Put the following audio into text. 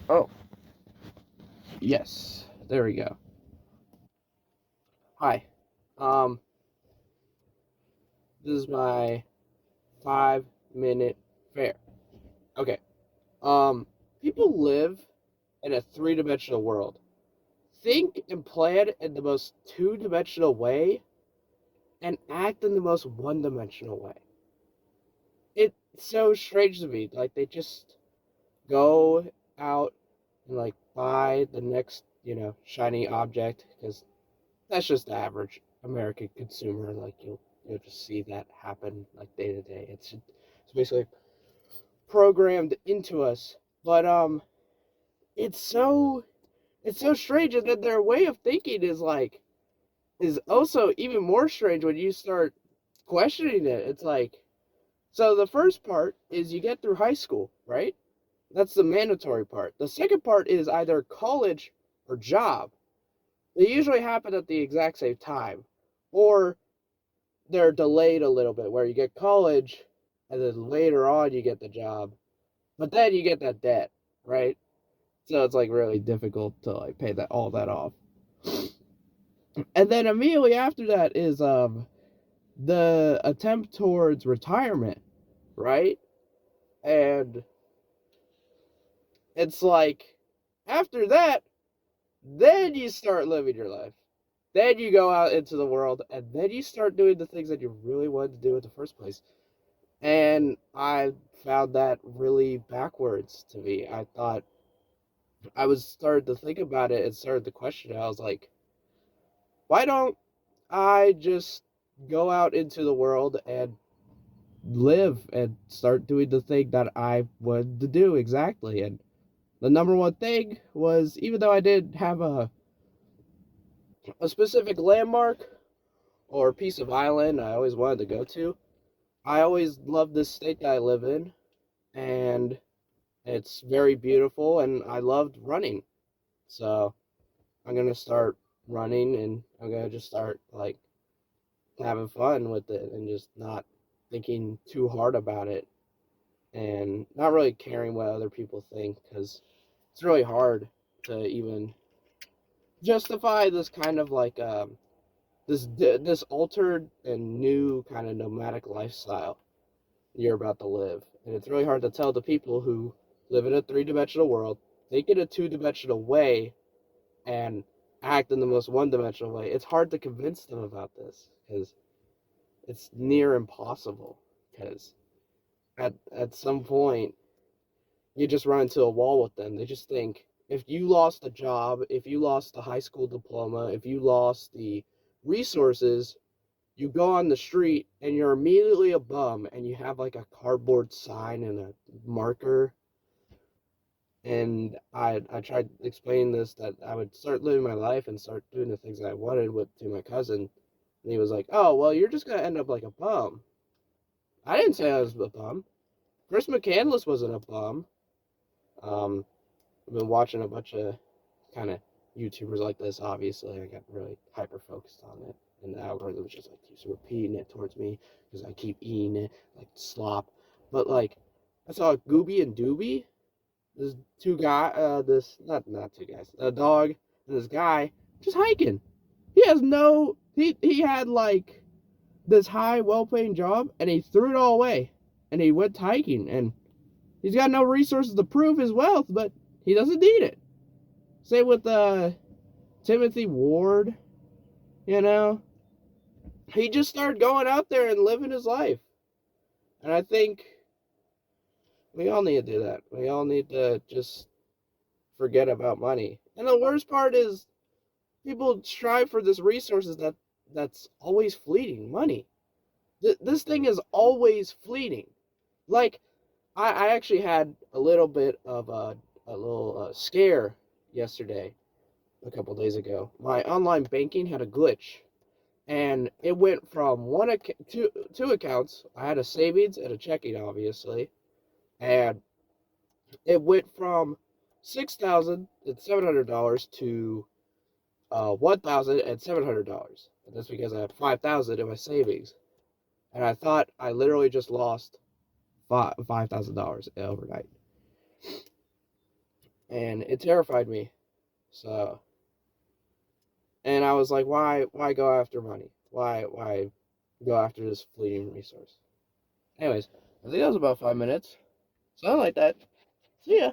Oh, yes. There we go. Hi. Um, this is my 5 minute fair. Okay. Um, People live in a three-dimensional world. Think and plan in the most two-dimensional way and act in the most one-dimensional way. It's so strange to me. Like, they just go out and, like, buy the next, shiny object because that's just the average American consumer. Like you'll just see that happen like day to day. It's basically programmed into us. But it's so it's so strange, and then their way of thinking is also even more strange when you start questioning it. It's like, so the first part is you get through high school, right? That's the mandatory part. The second part is either college or job. They usually happen at the exact same time, or they're delayed a little bit where you get college and then later on you get the job, but then you get that debt, right? So it's like really difficult to like pay that all that off. And then immediately after that is the attempt towards retirement, right? And it's like after that, then you start living your life. Then you go out into the world and then you start doing the things that you really wanted to do in the first place. And I found that really backwards to me. I thought I was started to think about it and started to question it. I was like, why don't I just go out into the world and live and start doing the thing that I wanted to do exactly? And the number one thing was, even though I didn't have a specific landmark or piece of island I always wanted to go to, I always loved this state that I live in, and it's very beautiful, and I loved running. So I'm gonna start running, and I'm gonna just start like having fun with it and just not thinking too hard about it and not really caring what other people think, because it's really hard to even justify this kind of like this altered and new kind of nomadic lifestyle you're about to live. And it's really hard to tell the people who live in a three-dimensional world, think in a two-dimensional way, and act in the most one-dimensional way. It's hard to convince them about this because it's near impossible. Because at some point you just run into a wall with them. They just think if you lost a job, if you lost the high school diploma, if you lost the resources, you go on the street and you're immediately a bum, and you have like a cardboard sign and a marker. And I tried explaining this, that I would start living my life and start doing the things that I wanted with to my cousin, and he was like, "Oh, well, you're just gonna end up like a bum." I didn't say I was a bum. Chris McCandless wasn't a bum. Um, I've been watching a bunch of kind of YouTubers like this. Obviously, I got really hyper focused on it, and the algorithm just like keeps repeating it towards me because I keep eating it like slop. But like, I saw Gooby and Dooby. This two guy, this not two guys, a dog and this guy just hiking. He has no. He had like this high, well-paying job, and he threw it all away, and he went hiking, and he's got no resources to prove his wealth, but he doesn't need it. Same with Timothy Ward. You know, he just started going out there and living his life, and I think we all need to do that. We all need to just forget about money. And the worst part is people strive for this resources that's always fleeting. Money. This thing is always fleeting. Like I actually had a little bit of a little scare yesterday, a couple days ago. My online banking had a glitch, and it went from two accounts. I had a savings and a checking, obviously, and it went from $6,700 to $1,700. And that's because I had 5,000 in my savings, and I thought I literally just lost $5,000 overnight. and it terrified me. So, and I was like, why go after money? Why go after this fleeting resource? Anyways, I think that was about 5 minutes. Something like that. See ya.